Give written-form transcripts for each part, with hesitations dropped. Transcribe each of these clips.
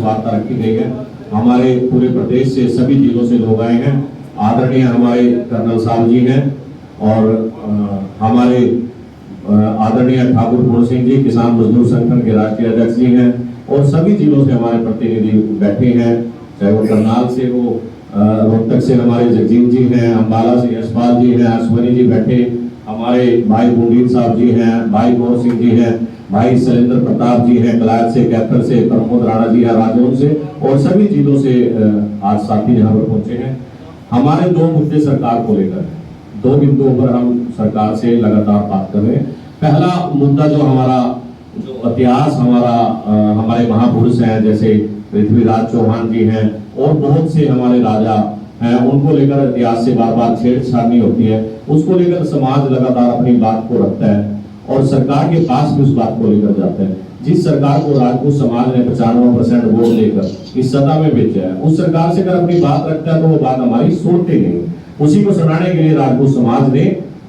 वार्ता रखी गई है। हमारे पूरे प्रदेश से सभी जिलों से लोग आए हैं। आदरणीय हमारे कर्नल साहब जी हैं और हमारे आदरणीय ठाकुर पूर्ण सिंह जी किसान मजदूर संगठन के राष्ट्रीय अध्यक्ष जी हैं और सभी जिलों से हमारे प्रतिनिधि बैठे हैं, चाहे वो करनाल से हो, रोहतक से हमारे जगजीत जी हैं, अम्बाला से यशपाल जी हैं, अश्वनी जी बैठे, हमारे भाई बुंडीन साहब जी हैं, भाई गौर सिंह जी हैं, भाई शैलेंद्र प्रताप जी हैं, कलायत से, कैथर से, प्रमोद राणा जी हैं, राजौर से और सभी जिलों से आज साथी यहाँ पर पहुंचे हैं। हमारे दो मुद्दे सरकार को लेकर, दो बिंदुओं पर हम सरकार से लगातार बात कर रहे हैं। पहला मुद्दा जो हमारा जो इतिहास हमारे महापुरुष हैं जैसे पृथ्वीराज चौहान जी हैं और बहुत से हमारे राजा हैं, उनको लेकर इतिहास से बार बार छेड़छाड़ होती है, उसको लेकर समाज लगातार अपनी बात को रखता है और सरकार के पास भी उस बात को लेकर जाता है। जिस सरकार को राजपूत समाज ने 95% वोट लेकर इस सत्ता में भेजा है, उस सरकार से अगर अपनी बात रखता है तो वो बात हमारी सुनते नहीं। उसी को सुनाने के लिए राजपूत समाज ने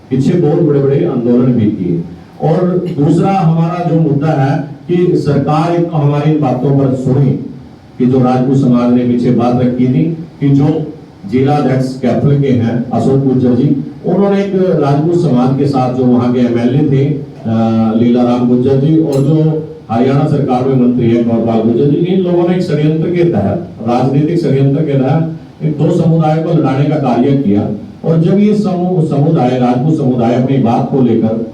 पीछे बहुत बड़े बड़े आंदोलन भी किए। और दूसरा हमारा जो मुद्दा है कि सरकार एक हमारी बातों पर सुने कि जो राजपूत समाज ने पीछे बात रखी थी कि जो जिला अध्यक्ष कैथल के हैं अशोक गुज्जर जी, उन्होंने एक राजपूत समाज के साथ जो वहां के एमएलए थे लीलाराम गुज्जर जी और जो हरियाणा सरकार में मंत्री है गौरपाल गुज्जर जी, इन लोगों ने एक षड्यंत्र के तहत, राजनीतिक षड्यंत्र के तहत दो समुदायों को लड़ाने का कार्य किया। और जब ये समुदाय राजपूत समुदाय अपनी बात को लेकर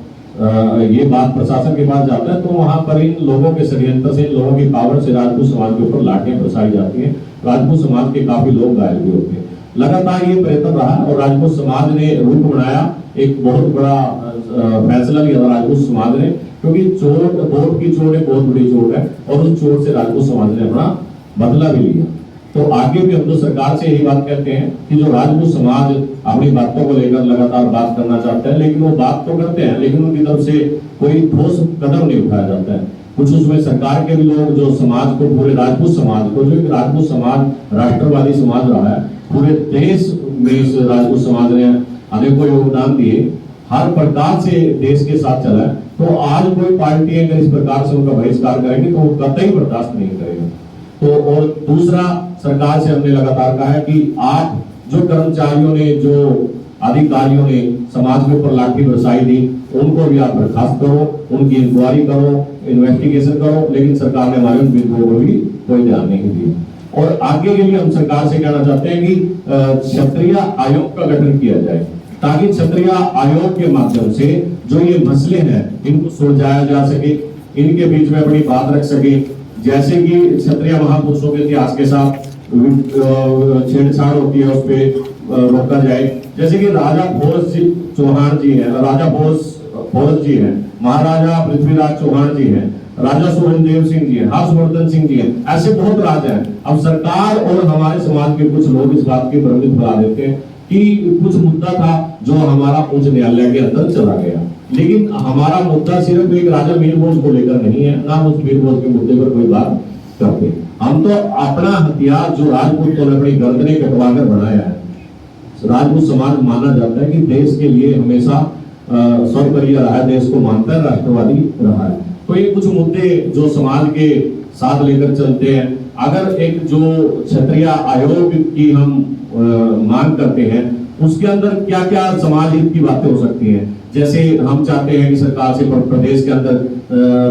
ये बात प्रशासन के पास जाता है तो वहां पर इन लोगों के षड्यंत्र से, इन लोगों की पावर से राजपूत समाज के ऊपर लाठियां बरसाई जाती हैं। राजपूत समाज के काफी लोग घायल भी होते हैं। लगातार ये प्रयत्न रहा और राजपूत समाज ने रूप बनाया, एक बहुत बड़ा फैसला लिया राजपूत समाज ने, क्योंकि चोट, वोट की चोट एक बहुत बड़ी चोट है और उस चोट से राजपूत समाज ने अपना बदला भी लिया। तो आगे भी हम तो सरकार से यही बात कहते हैं कि जो राजपूत समाज अपनी बातों को लेकर लगातार बात करना चाहते हैं, लेकिन वो बात तो करते हैं लेकिन उनकी तरफ से कोई ठोस कदम नहीं उठाया जाता है। कुछ उसमें सरकार के भी लोग जो समाज को, पूरे राजपूत समाज को, जो एक राजपूत समाज राष्ट्रवादी समाज रहा है, पूरे देश में इस राजपूत समाज ने अनेकों योगदान दिए, हर प्रकार से देश के साथ चला है। तो आज कोई पार्टी अगर इस प्रकार से उनका बहिष्कार करेगी तो वो कतई बर्दाश्त नहीं करेगा। तो और दूसरा, सरकार से हमने लगातार कहा है कि आज जो कर्मचारियों ने, जो अधिकारियों ने समाज के ऊपर लाठी बरसाई थी, उनको भी आप बर्खास्त करो, उनकी इंक्वायरी करो, इन्वेस्टिगेशन करो, लेकिन सरकार ने हमारे उन बिंदुओं को भी कोई ध्यान नहीं दिया। और आगे के लिए हम सरकार से कहना चाहते हैं कि क्षत्रिय आयोग का गठन किया जाए ताकि क्षत्रिय आयोग के माध्यम से जो ये मसले हैं इनको सुलझाया जा सके, इनके बीच में अपनी बात रख सके। जैसे कि क्षत्रिय महापुरुषों के इतिहास के साथ छेड़छाड़ होती है, उस पर रोका जाए। जैसे कि राजा भोज चौहान जी हैं, राजा भोज जी हैं, महाराजा पृथ्वीराज चौहान जी हैं, राजा सुहेलदेव सिंह जी हैं, हर्षवर्धन सिंह जी हैं, ऐसे बहुत राजा हैं। अब सरकार और हमारे समाज के कुछ लोग इस बात की भ्रमित फैला देते हैं कि कुछ मुद्दा था जो हमारा उच्च न्यायालय के अंदर चला गया, लेकिन हमारा मुद्दा सिर्फ एक राजा मीरभोज को लेकर नहीं है, ना उस मीरभोज के मुद्दे पर कोई बात करते। हम तो अपना हथियार जो राजपूतों ने अपनी गर्दनें कटवाकर बनाया है, राजपूत समाज माना जाता है कि देश के लिए हमेशा सर्वप्रिय रहा है, देश को मानता है, राष्ट्रवादी रहा है। तो ये कुछ मुद्दे जो समाज के साथ लेकर चलते हैं। अगर एक जो क्षत्रिय आयोग की हम मांग करते हैं उसके अंदर क्या क्या समाज हित की बातें हो सकती हैं। जैसे हम चाहते हैं कि सरकार से प्रदेश के अंदर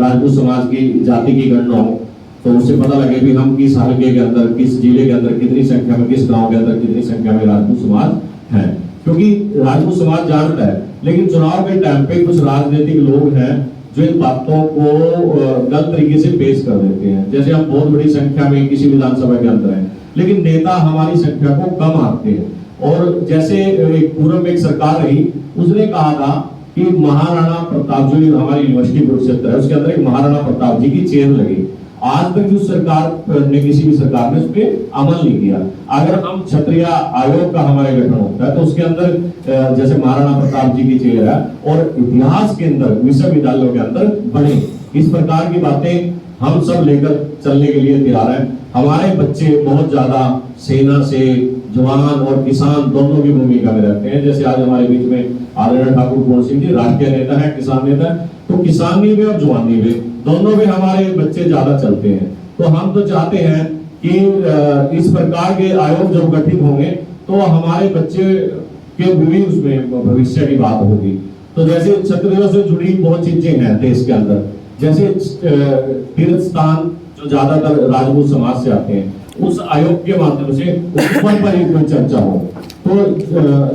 राजपूत समाज की जाति की गणना हो, तो उससे पता लगे भी हम किस हल्के के अंदर, किस जिले के अंदर कितनी संख्या में, किस गांव के अंदर कितनी संख्या में राजपूत समाज है। क्योंकि राजपूत समाज जानता है, लेकिन चुनाव के टाइम पे कुछ राजनीतिक लोग हैं जो इन बातों को गलत तरीके से पेश कर देते हैं। जैसे हम बहुत बड़ी संख्या में किसी विधानसभा के अंदर हैं, लेकिन नेता हमारी संख्या को कम आते हैं। और जैसे पूर्व में एक सरकार रही, उसने कहा था कि महाराणा प्रताप, जो हमारी यूनिवर्सिटी कुरुक्षेत्र है उसके अंदर एक महाराणा प्रताप जी की चेन लगी। आज तक जो सरकार ने, किसी भी सरकार ने उस पर अमल नहीं किया। अगर हम क्षत्रिय आयोग का हमारे गठन होता है तो उसके अंदर जैसे महाराणा प्रताप जी की चेयर है और इतिहास के अंदर विश्वविद्यालयों के अंदर बने, इस प्रकार की बातें हम सब लेकर चलने के लिए तैयार हैं। हमारे बच्चे बहुत ज्यादा सेना से जवान और किसान दोनों की भूमिका में रहते हैं। जैसे आज हमारे बीच में आदरणीय ठाकुर पूर्ण सिंह जी राष्ट्रीय नेता है, किसान नेता है, तो किसानी में और जवानी में दोनों में हमारे बच्चे ज्यादा चलते हैं। तो हम तो चाहते हैं कि इस प्रकार के आयोग जब गठित होंगे तो हमारे बच्चे के भी उसमें भविष्य की बात होगी। तो जैसे क्षत्रियों से जुड़ी बहुत चीजें हैं देश के अंदर, जैसे तीर्थ स्थान जो ज्यादातर राजपूत समाज से आते हैं, उस आयोग के माध्यम से ऊपर पर ही कोई चर्चा हो। तो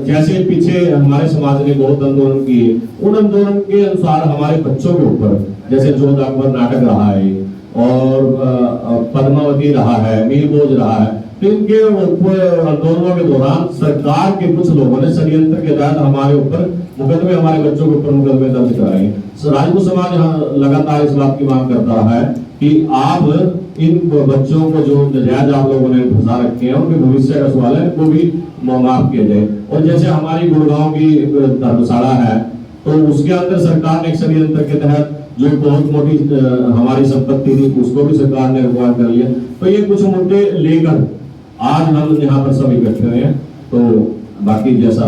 जैसे पीछे हमारे समाज ने बहुत आंदोलन किए, उन आंदोलन के अनुसार हमारे बच्चों के ऊपर जैसे जोध अकबर नाटक रहा है और पद्मावती रहा है, मीरबोझ रहा है, तो इनके ऊपर आंदोलनों के दौरान सरकार के कुछ लोगों ने षड्यंत्र के तहत हमारे ऊपर मुकदमे, हमारे बच्चों के ऊपर मुकदमे दर्ज कराए। राजपूत समाज लगातार इस बात की मांग करता रहा है कि आप इन बच्चों को जो नजायज आप लोगों ने फंसा रखे हैं, उनके भविष्य का सवाल है, वो भी माफ किया जाए। और जैसे हमारी गुड़गांव की धर्मशाला है, तो उसके अंदर सरकार ने एक षड्यंत्र के तहत जो बहुत मोटी हमारी संपत्ति थी, उसको भी सरकार ने अगवा कर लिया। तो ये कुछ मुद्दे लेकर आज हम यहाँ पर सब इकट्ठे हुए हैं। तो बाकी जैसा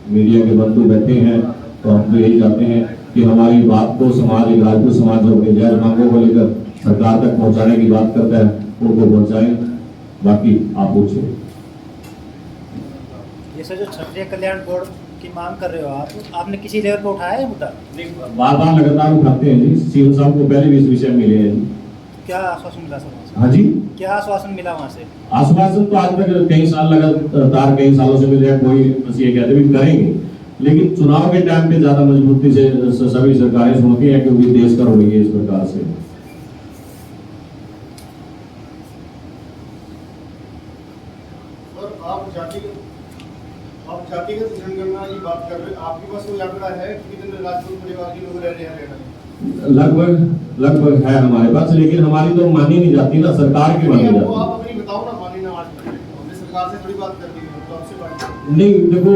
मीडिया के बंधु बैठे हैं, तो हम तो यही चाहते हैं कि हमारी बात को समाज, एक राजपूत समाज जो अपनी जायज मांगों को लेकर सरकार तक पहुंचाने की बात करता है, उनको पहुंचाएं। बाकी आप पूछिए। जैसे जो क्षत्रिय कल्याण बोर्ड की मांग कर रहे हो आप, आपने किसी लेवल पर उठाया है मुद्दा? बार बार लगातार उठाते हैं जी, सीएम साहब को पहले भी इस विषय में मिले हैं जी। क्या आश्वासन मिला सर? हाँ जी, क्या आश्वासन मिला वहाँ से? आश्वासन तो आज तक कई साल लगातार कई सालों से मिल रहा है, कोई बस ये कहते भी करेंगे, लेकिन चुनाव के टाइम पे ज्यादा मजबूती से सभी सरकारें सुनती हैं, क्योंकि देश का रही है इस प्रकार से। आप जातिगत जनगणना की बात कर रहे हैं, आपके पास कोई आंकड़ा है कि कितने राजपूत परिवार के लोग रह रहे हैं? लगभग है हमारे पास, लेकिन हमारी तो मानी नहीं जाती ना, सरकार की मानी जाती है। आप अपनी बताओ ना, मानी ना, आज हमने सरकार से थोड़ी बात करती है, तो आपसे बात नहीं, देखो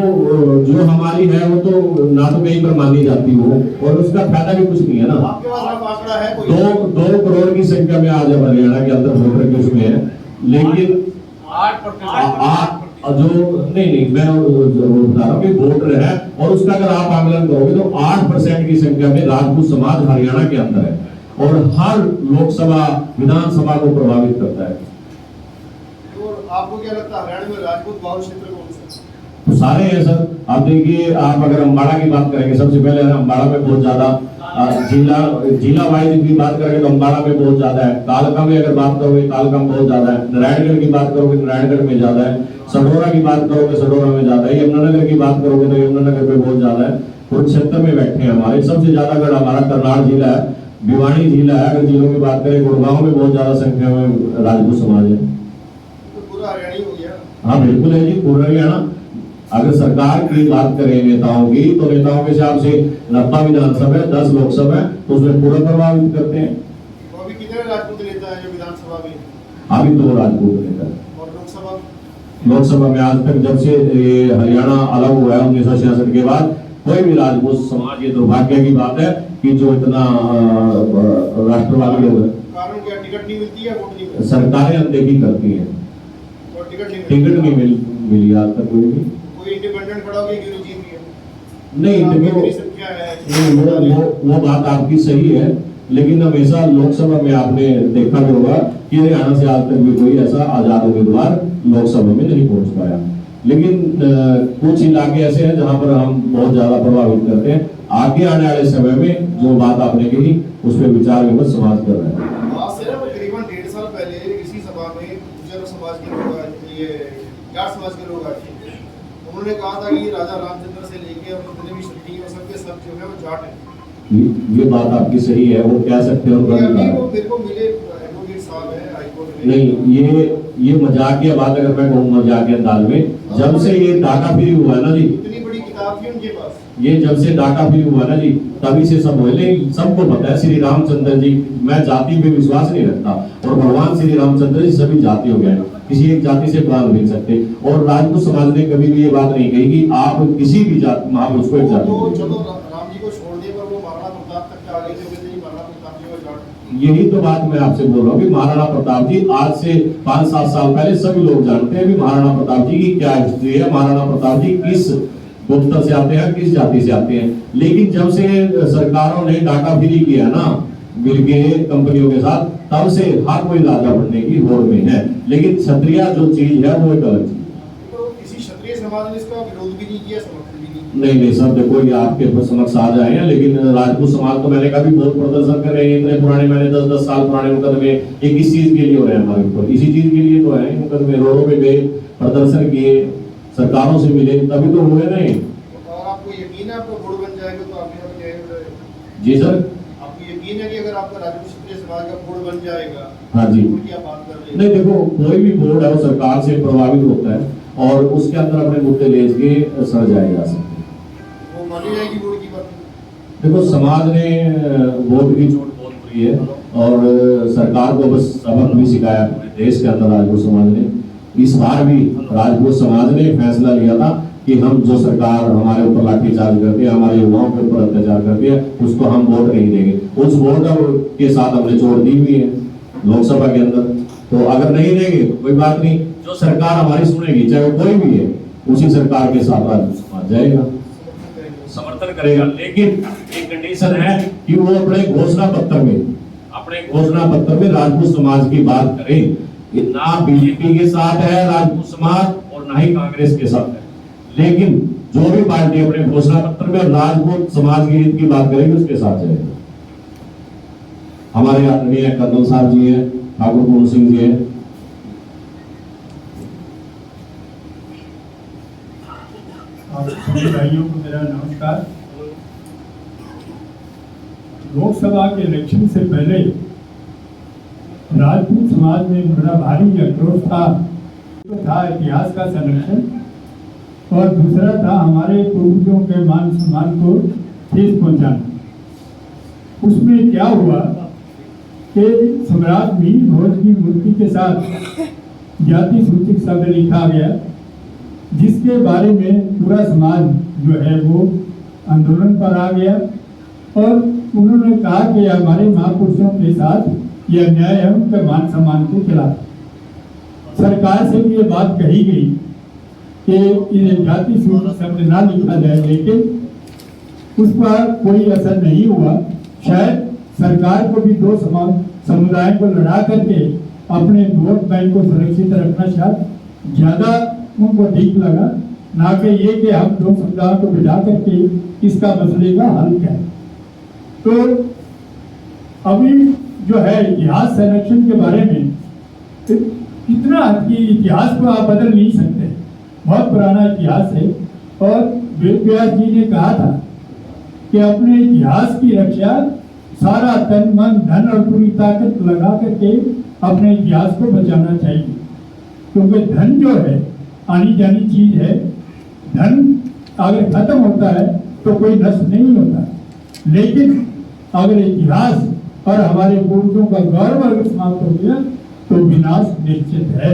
जो हमारी है वो तो ना तो कहीं पर मानी जाती हो, और उसका फायदा भी कुछ नहीं है ना। आपके पास आंकड़ा है कोई? 2 करोड़ की संख्या में आज हरियाणा के अंदर वोटर के उसमें है, लेकिन 8% जो नहीं मैं बता रहा हूँ कि वोटर है, और उसका अगर आप आकलन करोगे तो 8% की संख्या में राजपूत समाज हरियाणा के अंदर है, और हर लोकसभा विधानसभा को प्रभावित करता है। तो आपको क्या लगता है हरियाणा में राजपूत बहुल क्षेत्र कौन सा? तो सारे हैं सर। आप देखिए, आप अगर अम्बाड़ा की बात करेंगे, सबसे पहले अम्बाड़ा में बहुत ज्यादा, जिला वाइज की बात करेंगे तो अम्बाड़ा में बहुत ज्यादा है, कालका में अगर बात करोगे कालका में बहुत ज्यादा है, नारायणगढ़ की बात करोगे नारायणगढ़ में ज्यादा है, सडोरा की बात करोगे सडोरा में ज्यादा है, यमुनानगर की बात करोगे तो यमुनानगर में बहुत ज्यादा है। कुरुक्षेत्र में बैठे हैं हमारे सबसे ज्यादा, अगर हमारा करनाल जिला है, भिवानी जिला है, अगर जिलों की बात करें गुड़गांव में बहुत ज्यादा संख्या में राजपूत समाज है। तो पूरा हरियाणा हो गया? हाँ बिल्कुल है जी, पूरा हरियाणा। अगर सरकार की बात करें नेताओं की, तो नेताओं के हिसाब से 90 विधानसभा है, 10 लोकसभा है, तो उसमें पूरा प्रभावित करते हैं। तो अभी कितने राजपूत नेता है जो विधानसभा में? अभी 2 राजपूत नेता है। और लोकसभा में आज तक जब से ये हरियाणा अलग हुआ है 1966 के बाद, कोई भी राजपूत समाज, ये दुर्भाग्य की बात है कि जो इतना राष्ट्रवादी लोग हैं, कारण क्या? टिकट नहीं मिलती है, वोट नहीं मिलती? सरकारें अनदेखी करती हैं, और टिकट नहीं मिली आज तक कोई भी। कोई इंडिपेंडेंट खड़ा हो गया, क्यों नहीं जीत गया? नहीं, देखो वो बात आपकी सही है, लेकिन हमेशा लोकसभा में आपने देखा भी होगा कि हरियाणा से आज तक भी कोई ऐसा आजाद उम्मीदवार लोकसभा में नहीं पहुंच पाया। लेकिन कुछ इलाके ऐसे हैं जहां पर हम बहुत ज्यादा प्रभावित करते हैं। आगे आने वाले समय में जो बात आपने कही, उस पर विचार विमर्श समाज कर रहे हैं। करीबन 1.5 साल पहले इसी सभा में गुर्जर समाज के लोग, ये जाट समाज के लोग आए थे। उन्होंने कहा था कि राजा रामचंद्र से लेके और जितने भी शक्ति और सबके सब जो है वो जाट है। ये बात आपकी सही है, वो कह सकते हो, मेरे को मिले एडवोकेट साहब है हाईकोर्ट में। नहीं, ये मजाकिया बात अगर मैं कहूँ मजाकिया अंदाज में, जब से ये डाटा फ्री हुआ है ना जी, इतनी बड़ी किताब थी उनके पास, ये जब से डाटा फ्री हुआ ना जी, तभी से सब हुए। लेकिन सबको पता है श्री रामचंद्र जी, मैं जाति पे विश्वास नहीं रखता, और भगवान श्री रामचंद्र जी सभी जाति हो गए, किसी एक जाति से प्राण नहीं सकते। और राजपूत समाज ने कभी भी ये बात नहीं कही कि आप किसी भी जाति महापुरुष को एक जाति। चलो राम जी को छोड़ दिए, पर वो महाराणा प्रताप तक आ गए थे, महाराणा प्रताप जी को जाट। यही तो बात मैं आपसे बोल रहा हूँ कि महाराणा प्रताप जी आज से 5-7 साल पहले सभी लोग जानते हैं कि महाराणा प्रताप जी की क्या हिस्ट्री है, महाराणा प्रताप जी किस गोत्र से आते हैं, किस जाति से आते हैं। लेकिन जब से सरकारों ने डाटा फ्री किया ना मिलके कंपनियों के साथ, तब से हर कोई राजा बनने की होड़ में है। लेकिन क्षत्रिय जो चीज है वो एक अलग चीज है। तो किसी क्षत्रिय समाज ने इसका विरोध भी नहीं किया, समर्थन भी नहीं किया। नहीं सर, देखो ये आपके समक्ष आ जाए हैं, लेकिन राजपूत समाज तो मैंने कभी बहुत प्रदर्शन कर रहे हैं, इतने पुराने, मैंने 10-10 साल पुराने मुकदमे, ये किस चीज के लिए हो रहे हैं हमारे ऊपर, इसी चीज के लिए तो है मुकदमे, रोडों पे गए, प्रदर्शन किए, सरकारों से मिले, तभी तो हुए नहीं। और आपको यकीन है आपका बोर्ड बन जाएगा तो आप यहाँ पे जाएंगे? जी सर, आपको यकीन है कि अगर आपका राजपूत क्षत्रिय समाज का बोर्ड बन जाएगा? हाँ जी। बोर्ड की आप बात कर रहे हैं। नहीं देखो, कोई भी बोर्ड है वो सरकार से प्रभावित होता है और उसके अंदर अपने मुद्दे ले के सर जाए जा सकते हैं। वो मानी जाएगी बोर्ड की बात? देखो, समाज ने वोट की चोट बहुत बुरी है और सरकार को बस सबक भी सिखाया पूरे देश के अंदर राजपूत समाज ने। इस बार भी राजपूत समाज ने फैसला लिया था कि हम जो सरकार हमारे ऊपर लाठीचार्ज करती है, हमारे युवाओं के ऊपर अत्याचार करती है, उसको हम वोट नहीं देंगे। उस वोट के साथ हमने चोट दी हुई है लोकसभा के अंदर, तो अगर नहीं देंगे तो कोई बात नहीं, जो सरकार हमारी सुनेगी चाहे वो कोई भी है, उसी सरकार के साथ राजपूत समाज जाएगा, समर्थन करेगा। लेकिन एक कंडीशन है कि वो अपने घोषणा पत्र में राजपूत समाज की बात करें। ना बीजेपी के साथ है राजपूत समाज और ना ही कांग्रेस के साथ है, लेकिन जो भी पार्टी अपने घोषणा पत्र में राजपूत समाज की हित की बात करेगी उसके साथ जाएगा। हमारे आदरणीय कर्नल साहब जी हैं, ठाकुर पूर्ण सिंह जी हैं। आप सभी भाइयों को मेरा नमस्कार। लोकसभा के इलेक्शन से पहले राजपूत समाज में बड़ा भारी आक्रोश था। तो था इतिहास का संरक्षण और दूसरा था हमारे पूर्वजों के मान सम्मान को ठेस पहुंचाना। उसमें क्या हुआ कि सम्राट मीर भोज की मूर्ति के साथ जाति सूचक शब्द लिखा गया, जिसके बारे में पूरा समाज जो है वो आंदोलन पर आ गया और उन्होंने कहा कि हमारे महापुरुषों के साथ यह अन्याय है, उनके मान सम्मान के खिलाफ। सरकार से भी ये बात कही गई कि जाति सूचक शब्द ना लिखा जाए, लेकिन उस पर कोई असर नहीं हुआ। शायद सरकार को भी दो समुदायों को लड़ा करके अपने वोट बैंक को सुरक्षित रखना शायद ज्यादा उनको ठीक लगा, ना कि ये कि हम दो समुदायों को बिठा करके इसका मसले का हल करें। तो अभी जो है इतिहास संरक्षण के बारे में इतना कि इतिहास को आप बदल नहीं सकते, बहुत पुराना इतिहास है। और वेद व्यास जी ने कहा था कि अपने इतिहास की रक्षा सारा तन मन धन और पूरी ताकत लगा करके अपने इतिहास को बचाना चाहिए, क्योंकि धन जो है आनी जानी चीज है। धन अगर खत्म होता है तो कोई नष्ट नहीं होता, लेकिन अगर इतिहास और हमारे पूर्वजों का गौरव अगर समाप्त हो गया तो विनाश निश्चित है।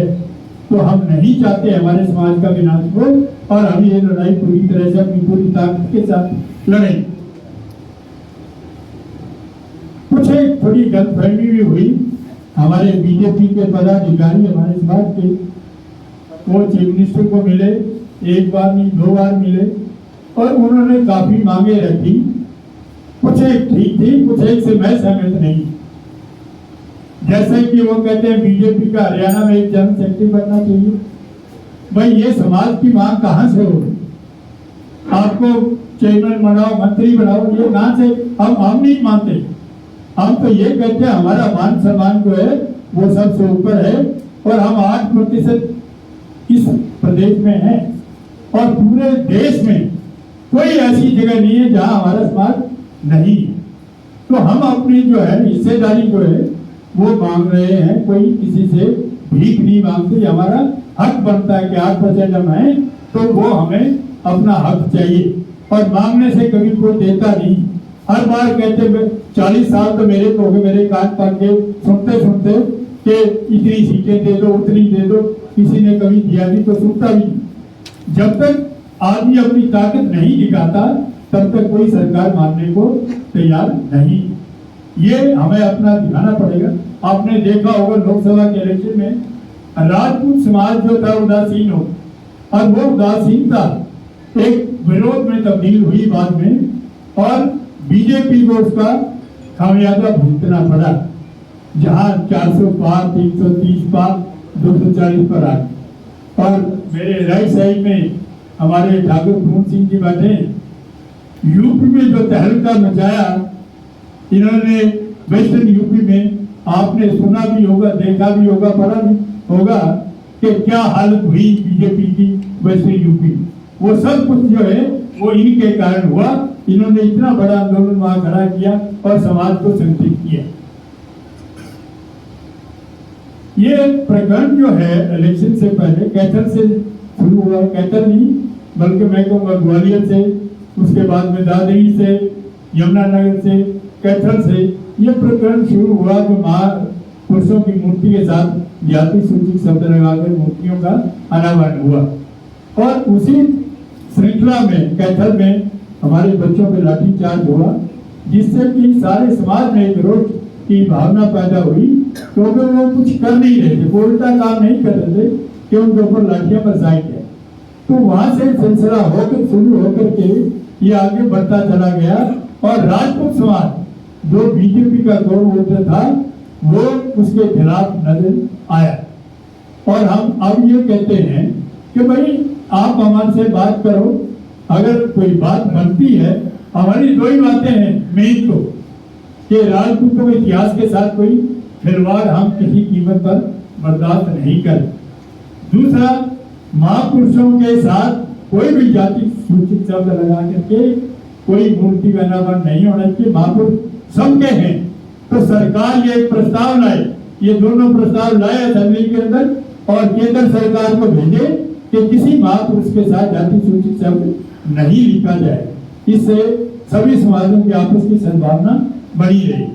तो हम नहीं चाहते हमारे समाज का विनाश हो और हम ये लड़ाई पूरी तरह से अपनी पूरी ताकत के साथ लड़ें। कुछ एक थोड़ी गलतफहमी भी हुई। हमारे बीजेपी के पदाधिकारी हमारे समाज के वो चीफ मिनिस्टर को मिले, एक बार नहीं 2 बार मिले और उन्होंने काफी मांगे रखी। कुछ एक ठीक थी, कुछ एक से मैं सहमत नहीं। जैसे कि वो कहते हैं बीजेपी का हरियाणा में एक जनरल सेक्रेटरी बनना चाहिए। भाई ये समाज की मांग कहाँ से हो? आपको चेयरमैन बनाओ, मंत्री बनाओ, ये कहाँ से? हम नहीं मानते। हम तो ये कहते हैं हमारा मान सम्मान जो है वो सबसे ऊपर है और हम 8% इस प्रदेश में है और पूरे देश में कोई ऐसी जगह नहीं है जहां हमारा समाज नहीं। तो हम अपनी जो है हिस्सेदारी जो है वो मांग रहे हैं, कोई किसी से भीख नहीं मांगते। हमारा हक बनता है कि 8% हम हैं तो वो हमें अपना हक चाहिए और मांगने से कभी कोई देता नहीं। हर बार कहते 40 साल तो मेरे को मेरे कान पकड़ के सुनते सुनते कि इतनी सीटें दे दो, उतनी दे दो, किसी ने कभी दिया नहीं तो सुनता भी। जब तक आदमी अपनी ताकत नहीं दिखाता तब तक कोई सरकार मानने को तैयार नहीं। ये हमें अपना दिखाना पड़ेगा। आपने देखा होगा लोकसभा के इलेक्शन में राजपूत समाज जो था उदासीन हो और वो उदासीनता एक विरोध में तब्दील हुई बाद में और बीजेपी को उसका खामियाजा भुगतना पड़ा। जहां 400 पार, 330 पार 240 पर आ गए। और मेरे राइट साइड में हमारे ठाकुर पूर्ण सिंह जी बैठे हैं। यूपी में जो तहलका मचाया इन्होंने, वेस्टर्न यूपी में आपने सुना भी होगा, देखा भी होगा, पढ़ा भी होगा कि क्या हालत हुई बीजेपी की वेस्टर्न यूपी। वो सब कुछ जो है वो इनके कारण हुआ। इन्होंने इतना बड़ा आंदोलन वहां खड़ा किया और समाज को संगठित किया। ये प्रकरण जो है इलेक्शन से पहले कैथल से शुरू हुआ। कैथल नहीं बल्कि मैं कहूँगा ग्वालियर से, उसके बाद में दादरी से, यमुनानगर से, कैथल से ये प्रकरण शुरू हुआ जो महापुरुषों की मूर्ति के साथ जाति सूचक शब्द लगाकर मूर्तियों का अनावरण हुआ। और उसी श्रृंखला में कैथल में हमारे बच्चों पे लाठीचार्ज हुआ, जिससे कि सारे समाज में एक रोष की भावना पैदा हुई, क्योंकि वो कुछ कर नहीं रहे थे, उल्टा काम नहीं कर रहे थे कि उनके ऊपर लाठियां बरसाई गए। तो वहां से सिलसिला होकर शुरू होकर के ये आगे बढ़ता चला गया और राजपूत समाज जो बीजेपी का कोर वोटर था वो उसके खिलाफ नजर आया। और हम अब ये कहते हैं कि भाई आप हमारे से बात करो, अगर कोई बात बनती है, हमारी दो ही बातें हैं मेन तो, कि राजपूतों के इतिहास के साथ कोई खिलवाड़ हम किसी कीमत पर बर्दाश्त नहीं करें। दूसरा, महापुरुषों के साथ कोई भी जाति सूचित शब्द लगा करके कोई मूर्ति का अनावरण नहीं होना चाहिए। महापुरुष सबके हैं। तो सरकार ये प्रस्ताव लाए, ये दोनों प्रस्ताव लाए असेंबली के अंदर और केंद्र सरकार को भेजे कि किसी महापुरुष के साथ जाति सूचित शब्द नहीं लिखा जाए। इससे सभी समाजों की आपस की सद्भावना बनी रही।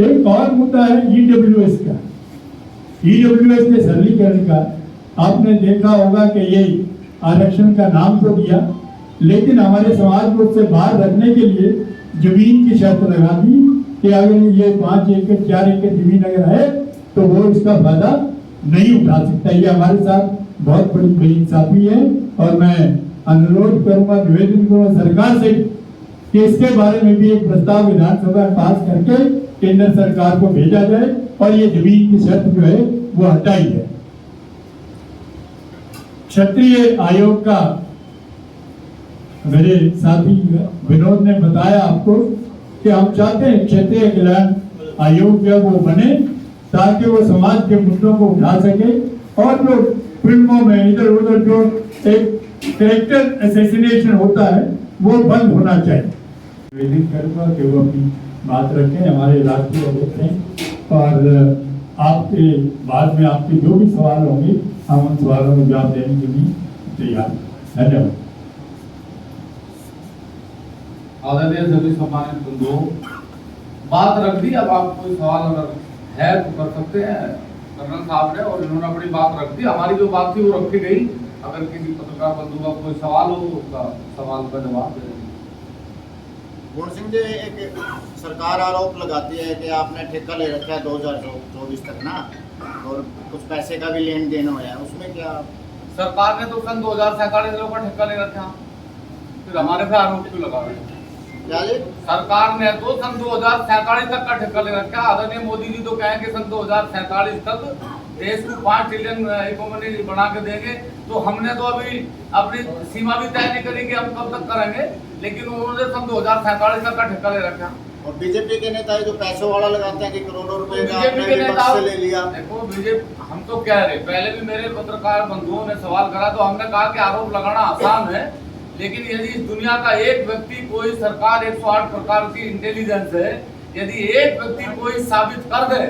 एक और मुद्दा है ईडब्ल्यूएस का। ईडब्ल्यूएस के सरलीकरण का आपने देखा होगा कि ये आरक्षण का नाम तो दिया, लेकिन हमारे समाज को उससे बाहर रखने के लिए जमीन की शर्त लगा दी कि अगर ये 5 एकड़ 4 एकड़ जमीन अगर है तो वो इसका फायदा नहीं उठा सकता। ये हमारे साथ बहुत बड़ी बेइंसाफी है और मैं अनुरोध करूंगा, निवेदन करूंगा सरकार से कि इसके बारे में भी एक प्रस्ताव विधानसभा में पास करके केंद्र सरकार को भेजा जाए और ये जमीन की शर्त जो है वो हटाई है। क्षत्रिय आयोग का मेरे साथी विनोद ने बताया आपको कि हम चाहते हैं क्षत्रिय कल्याण आयोग जो वो बने ताकि वो समाज के मुद्दों को उठा सके और जो फिल्मों में इधर उधर जो एक कैरेक्टर असैसिनेशन होता है वो बंद होना चाहिए। निवेदन करूंगा कि वो अपनी बात रखें, हमारे राष्ट्रीय अध्यक्ष हैं और आपके बाद में आपके जो भी सवाल होंगे हम उन सवालों को जवाब देने के लिए तैयार। धन्यवाद। आदरणीय सभी सम्मानित बंधुओं, बात रख दी। अब आप कोई सवाल अगर है तो कर सकते हैं। कर्नल साहब ने और इन्होंने अपनी बात रख दी। हमारी जो बात थी वो रखी गई। अगर किसी पत्रकार बंधु का कोई सवाल हो तो उसका सवाल का जवाब दे देंगे। पूर्ण सिंह जी, एक सरकार आरोप लगाती है कि आपने ठेका ले रखा है 2024 तक ना, और कुछ पैसे का भी लेन देन हुआ है, उसमें क्या? सरकार ने तो सन 2047 लोगों का ठेका ले रखा, फिर हमारे पे आरोप क्यों लगा रहे हैं? क्या जी? सरकार ने तो सन 2047 तक का ठेका ले रखा। आदरणीय मोदी जी तो कहें कि सन 2047 तक देश को 5 ट्रिलियन इकोनॉमी बना के देंगे, तो हमने तो अभी अपनी सीमा भी तय नहीं करी कि हम कब तक करेंगे, लेकिन उन्होंने सन 2047 तक का ठेका ले रखा। और बीजेपी के नेता जो पैसों वाला लगाते हैं कि करोड़ों रुपए का बीजेपी आपने के विपक्ष नेताओं से ले लिया। देखो बीजेपी, हम तो कह रहे, पहले भी मेरे पत्रकार बंधुओं ने सवाल करा तो हमने कहा कि आरोप लगाना आसान है, लेकिन यदि इस दुनिया का एक व्यक्ति, कोई सरकार 108 प्रकार की इंटेलिजेंस है, यदि एक व्यक्ति कोई साबित कर दे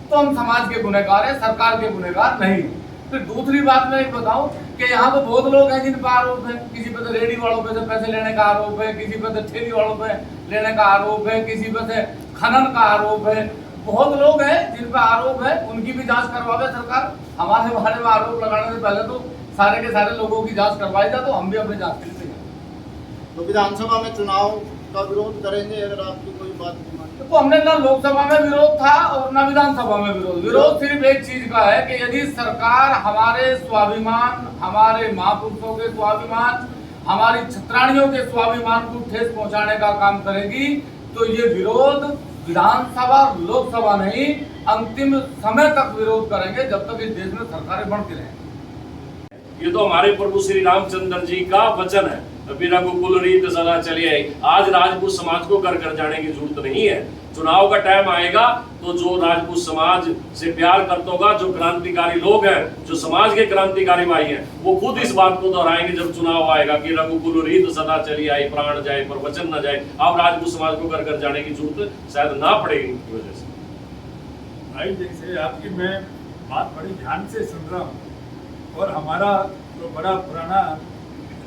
तो हम समाज के गुनहगार हैं, सरकार के गुनहगार नहीं। फिर दूसरी बात मैं बताऊं कि यहाँ तो बहुत लोग हैं जिन पर आरोप है। किसी पे तो रेडी वालों पे से पैसे लेने का आरोप है, किसी पे तो ठेली वालों पे लेने का आरोप है, किसी पे से खनन का आरोप है। बहुत लोग हैं जिन पर आरोप है, उनकी भी जांच करवावे सरकार। हमारे बारे में आरोप लगाने से पहले तो सारे के सारे लोगों की जांच करवाई जाए, तो हम भी अपनी जांच के लिए तैयार। तो विधानसभा में चुनाव का विरोध करेंगे अगर आपकी कोई बात नहीं मानते? तो हमने ना लोकसभा में विरोध था और ना विधानसभा में विरोध सिर्फ एक चीज का है कि यदि सरकार हमारे स्वाभिमान, हमारे महापुरुषों के स्वाभिमान, हमारी छत्राणियों के स्वाभिमान को ठेस पहुंचाने का काम करेगी तो ये विरोध विधानसभा लोकसभा नहीं, अंतिम समय तक विरोध करेंगे जब तक इस देश में सरकारें बनती रहें। ये तो हमारे प्रभु श्री रामचंद्र जी का वचन है, अभी रघुकुल रीत सदा चली आई। आज राजपूत समाज को घर घर जाने की जरूरत नहीं है। चुनाव का टाइम आएगा तो जो राजपूत समाज से प्यार करता होगा, जो क्रांतिकारी लोग हैं, जो समाज के क्रांतिकारी भाई हैं, वो खुद इस बात को दोहराएंगे जब चुनाव आएगा कि रघुकुल रीत सदा चली आई, प्राण जाए पर वचन न जाए। अब राजपूत समाज को घर घर जाने की जरूरत शायद ना पड़ेगी इनकी वजह से। भाई जैसे आपकी मैं बात बड़ी ध्यान से सुन रहा हूँ और हमारा तो बड़ा पुराना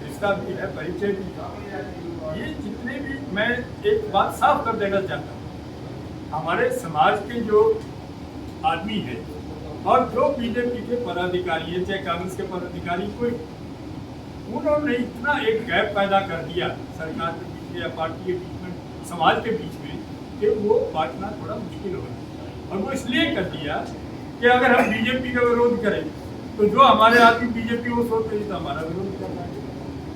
रिश्ता भी है, परिचय भी था। ये जितने भी, मैं एक बात साफ कर देना चाहता हूँ, हमारे समाज के जो आदमी है और जो बीजेपी के पदाधिकारी है, चाहे कांग्रेस के पदाधिकारी, कोई उन्होंने इतना एक गैप पैदा कर दिया सरकार के बीच में या पार्टी के बीच में, समाज के बीच में, कि वो बांटना थोड़ा मुश्किल हो गया। और वो इसलिए कर दिया कि अगर हम बीजेपी का विरोध करें तो जो हमारे आदमी बीजेपी वो सोचते हैं तो हमारा विरोध करना है।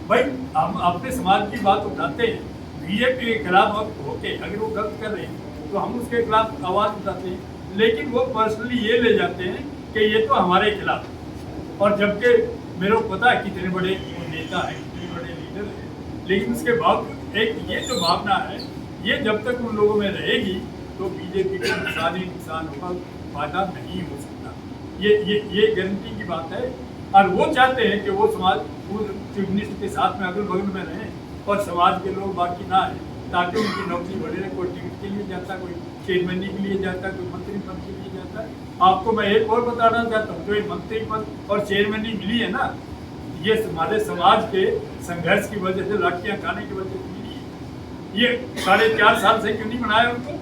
भाई हम अपने समाज की बात उठाते हैं, बीजेपी के खिलाफ होके अगर वो गलत कर रहे हैं तो हम उसके खिलाफ आवाज़ उठाते हैं, लेकिन वो पर्सनली ये ले जाते हैं कि ये तो हमारे खिलाफ है। और जबकि मेरे को पता है कितने बड़े नेता हैं, कितने बड़े लीडर हैं, लेकिन उसके बावजूद एक ये जो भावना है, ये जब तक उन लोगों में रहेगी तो बीजेपी को नुकसान ही नुकसान होगा, फायदा नहीं हो सकता। ये गारंटी की बात है। और वो चाहते हैं कि वो समाज चीफ मिनिस्टर के साथ में अगल बगल में रहें और समाज के लोग बाकी ना आए, ताकि उनकी नौकरी बढ़े रहे। कोई टिकट के लिए जाता, कोई चेयरमैनी के लिए जाता, कोई मंत्री पद के लिए जाता। आपको मैं एक और बताना चाहता हूँ, जो ये मंत्री पद और चेयरमैनी मिली है ना, ये हमारे समाज के संघर्ष की वजह से, लाठियाँ खाने की वजह से मिली है। ये 4.5 साल से क्यों नहीं बनाया उनको?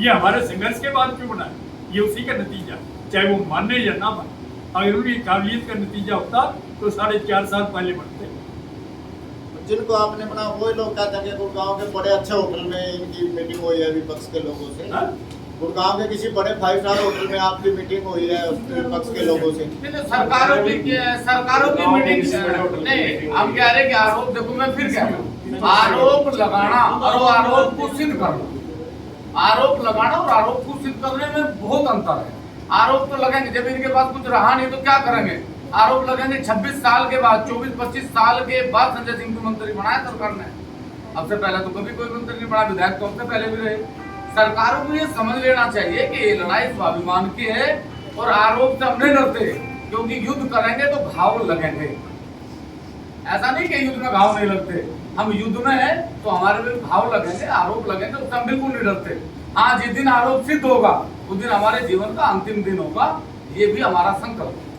ये हमारे संघर्ष के बाद क्यों बनाया? ये उसी का नतीजा, चाहे वो माने या ना माने। अगर उनकी काबिलियत का नतीजा होता तो 4.5 साल पहले बनते। जिनको आपने बना वही लोग कहते हैं कि गुड़गांव के बड़े अच्छे होटल में इनकी मीटिंग हुई है विपक्ष के लोगों से। गुड़गांव के किसी बड़े 5 स्टार होटल में आपकी मीटिंग हुई है विपक्ष के लोगों से। सरकारों की मीटिंग नहीं, हम कह रहे कि आरोप, देखो मैं फिर कह रहा हूँ, आरोप लगाना और आरोप को सिद्ध करना, आरोप लगाना और आरोप को सिद्ध करने में बहुत अंतर है। आरोप तो लगेंगे जब इनके पास कुछ रहा नहीं तो क्या करेंगे? आरोप लगेंगे 26 साल के बाद, 24-25 साल के बाद संजय सिंह को मंत्री बनाया सरकार ने। अब से पहले तो कभी कोई मंत्री नहीं बना, विधायक तो हमसे पहले भी रहे। सरकारों को ये समझ लेना चाहिए कि ये लड़ाई स्वाभिमान की है और आरोप से हम नहीं डरते, क्योंकि युद्ध करेंगे तो घाव लगेंगे। ऐसा नहीं कि युद्ध में घाव नहीं लगते, हम युद्ध में है तो हमारे भी घाव लगेंगे, आरोप लगेंगे, उससे हम बिल्कुल नहीं डरते। हाँ, जिस दिन आरोप सिद्ध होगा उस दिन हमारे जीवन का अंतिम दिन होगा, ये भी हमारा संकल्प है।